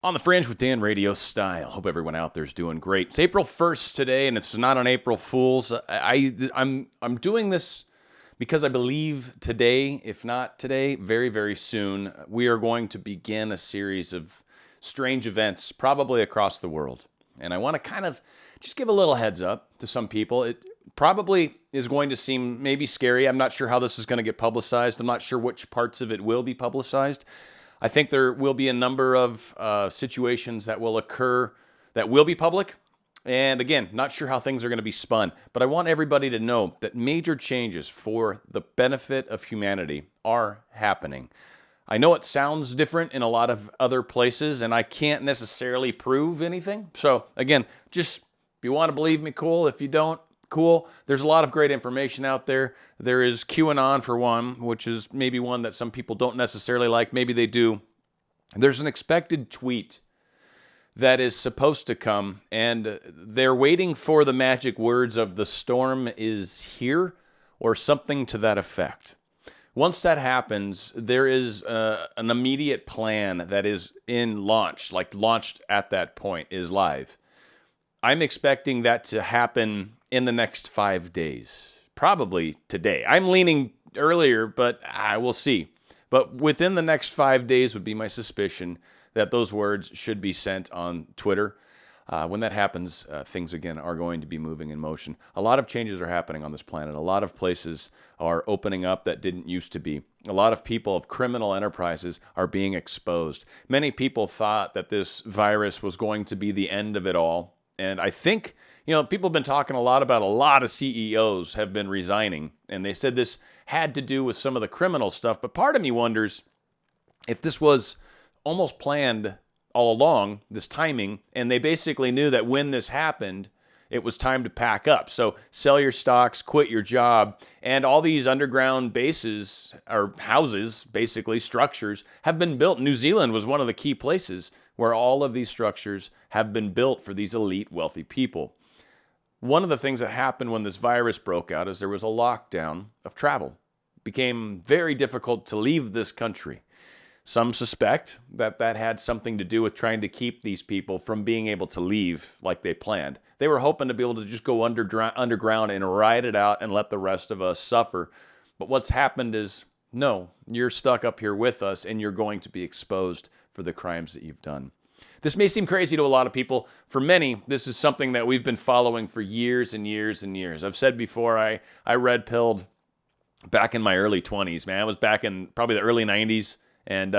On the Fringe with Dan, RadioStyle. Hope everyone out there is doing great. It's April 1st today, and it's not on April Fool's. I'm doing this because I believe today, if not today, very, very soon, we are going to begin a series of strange events, probably across the world. And I want to kind of just give a little heads up to some people. It probably is going to seem maybe scary. I'm not sure how this is going to get publicized. I'm not sure which parts of it will be publicized. I think there will be a number of situations that will occur that will be public. And again, not sure how things are going to be spun, but I want everybody to know that major changes for the benefit of humanity are happening. I know it sounds different in a lot of other places, and I can't necessarily prove anything. So again, just if you want to believe me, cool. If you don't, cool. There's a lot of great information out there. There is QAnon for one, which is maybe one that some people don't necessarily like. Maybe they do. There's an expected tweet that is supposed to come, and they're waiting for the magic words of "the storm is here" or something to that effect. Once that happens, there is an immediate plan that is in launch, like launched at that point, is live. I'm expecting that to happen in the next 5 days, probably today. I'm leaning earlier, but I will see. But within the next 5 days would be my suspicion that those words should be sent on Twitter. When that happens, things again are going to be moving in motion. A lot of changes are happening on this planet. A lot of places are opening up that didn't used to be. A lot of people of criminal enterprises are being exposed. Many people thought that this virus was going to be the end of it all. And I think, people have been talking a lot about a lot of CEOs have been resigning, and they said this had to do with some of the criminal stuff. But part of me wonders if this was almost planned all along, this timing, and they basically knew that when this happened, it was time to pack up. So sell your stocks, quit your job, and all these underground bases, or houses, basically structures, have been built. New Zealand was one of the key places where all of these structures have been built for these elite, wealthy people. One of the things that happened when this virus broke out is there was a lockdown of travel. It became very difficult to leave this country. Some suspect that that had something to do with trying to keep these people from being able to leave like they planned. They were hoping to be able to just go underground and ride it out and let the rest of us suffer. But what's happened is, no, you're stuck up here with us and you're going to be exposed for the crimes that you've done. This may seem crazy to a lot of people. For many, this is something that we've been following for years and years and years. I've said before, I red-pilled back in my early 20s, man. I was back in probably the early 90s. And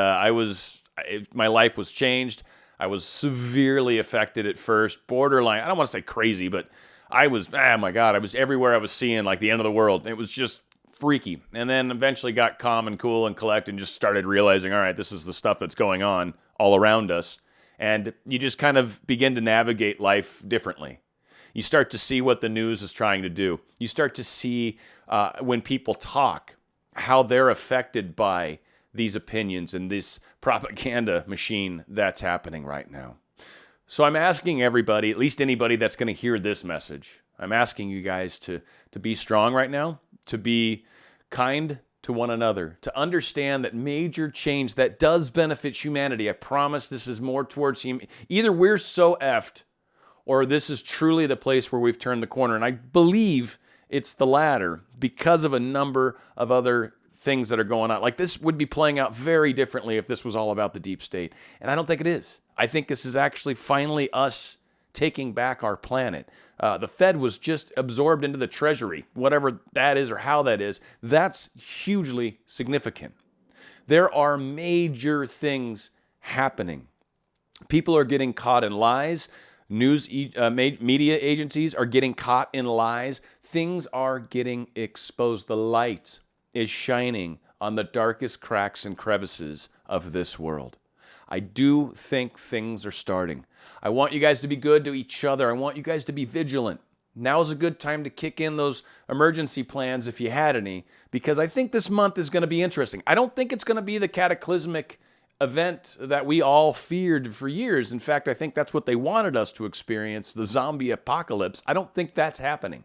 my life was changed. I was severely affected at first, borderline. I don't want to say crazy, but I was, oh my God, I was everywhere. I was seeing like the end of the world. It was just freaky. And then eventually got calm and cool and collected and just started realizing, all right, this is the stuff that's going on all around us. And you just kind of begin to navigate life differently. You start to see what the news is trying to do. You start to see when people talk, how they're affected by these opinions and this propaganda machine that's happening right now. So I'm asking everybody, at least anybody that's going to hear this message, I'm asking you guys to be strong right now, to be kind to one another, to understand that major change that does benefit humanity. I promise this is more towards either we're so effed or this is truly the place where we've turned the corner. And I believe it's the latter because of a number of other things that are going on. Like this would be playing out very differently if this was all about the deep state. And I don't think it is. I think this is actually finally us taking back our planet. The Fed was just absorbed into the Treasury, whatever that is or how that is. That's hugely significant. There are major things happening. People are getting caught in lies. Media agencies are getting caught in lies. Things are getting exposed. The light is shining on the darkest cracks and crevices of this world. I do think things are starting. I want you guys to be good to each other. I want you guys to be vigilant. Now's a good time to kick in those emergency plans if you had any, because I think this month is going to be interesting. I don't think it's going to be the cataclysmic event that we all feared for years. In fact, I think that's what they wanted us to experience, the zombie apocalypse. I don't think that's happening.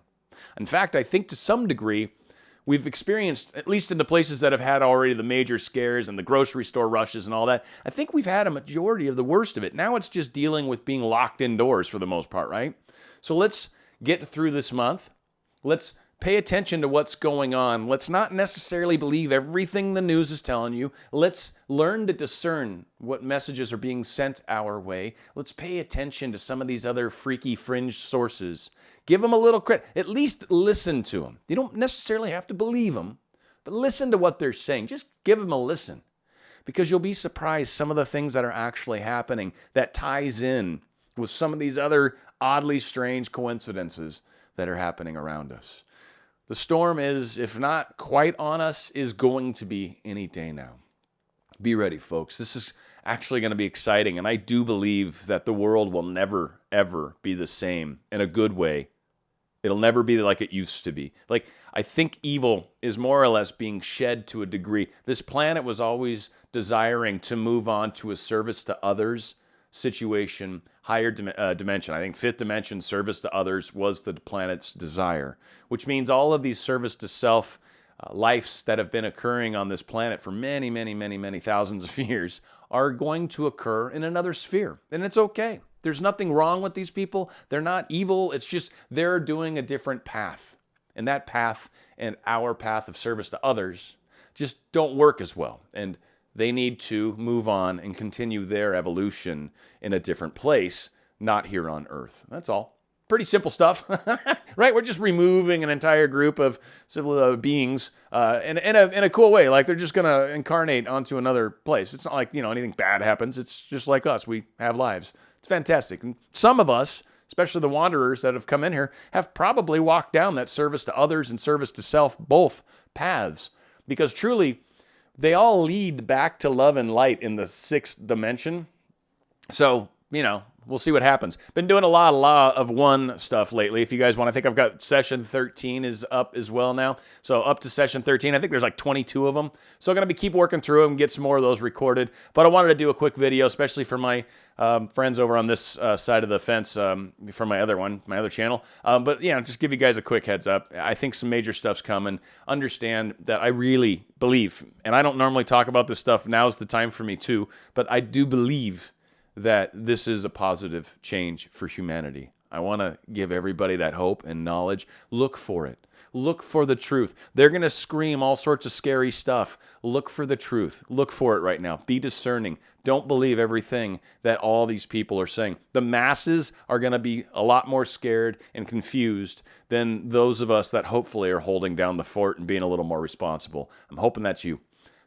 In fact, I think to some degree, we've experienced, at least in the places that have had already the major scares and the grocery store rushes and all that, I think we've had a majority of the worst of it. Now it's just dealing with being locked indoors for the most part, right? So let's get through this month. Let's pay attention to what's going on. Let's not necessarily believe everything the news is telling you. Let's learn to discern what messages are being sent our way. Let's pay attention to some of these other freaky fringe sources. Give them a little credit. At least listen to them. You don't necessarily have to believe them, but listen to what they're saying. Just give them a listen, because you'll be surprised some of the things that are actually happening that ties in with some of these other oddly strange coincidences that are happening around us. The storm is, if not quite on us, is going to be any day now. Be ready, folks. This is actually going to be exciting, and I do believe that the world will never, ever be the same in a good way. It'll never be like it used to be. Like, I think evil is more or less being shed to a degree. This planet was always desiring to move on to a service to others situation, higher dimension. I think fifth dimension, service to others, was the planet's desire, which means all of these service to self lives that have been occurring on this planet for many, many, many, many thousands of years are going to occur in another sphere. And it's okay. There's nothing wrong with these people. They're not evil. It's just they're doing a different path. And that path and our path of service to others just don't work as well. And they need to move on and continue their evolution in a different place, not here on Earth. That's all. Pretty simple stuff, right? We're just removing an entire group of civil beings in a cool way. Like they're just going to incarnate onto another place. It's not like, anything bad happens. It's just like us. We have lives. It's fantastic. And some of us, especially the wanderers that have come in here, have probably walked down that service to others and service to self, both paths. Because truly, they all lead back to love and light in the sixth dimension. So, we'll see what happens. Been doing a lot of one stuff lately. If you guys want, I think I've got session 13 is up as well now. So up to session 13, I think there's like 22 of them. So I'm going to keep working through them and get some more of those recorded. But I wanted to do a quick video, especially for my friends over on this side of the fence from my other channel. But just give you guys a quick heads up. I think some major stuff's coming. Understand that I really believe, and I don't normally talk about this stuff. Now's the time for me too. But I do believe that this is a positive change for humanity. I want to give everybody that hope and knowledge. Look for it. Look for the truth. They're going to scream all sorts of scary stuff. Look for the truth. Look for it right now. Be discerning. Don't believe everything that all these people are saying. The masses are going to be a lot more scared and confused than those of us that hopefully are holding down the fort and being a little more responsible. I'm hoping that's you.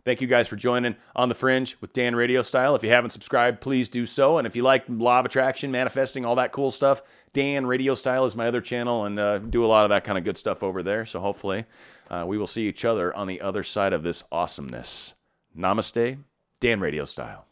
Thank you guys for joining on The Fringe with Dan RadioStyle. If you haven't subscribed, please do so. And if you like law of attraction, manifesting, all that cool stuff, Dan RadioStyle is my other channel, and do a lot of that kind of good stuff over there. So hopefully we will see each other on the other side of this awesomeness. Namaste, Dan RadioStyle.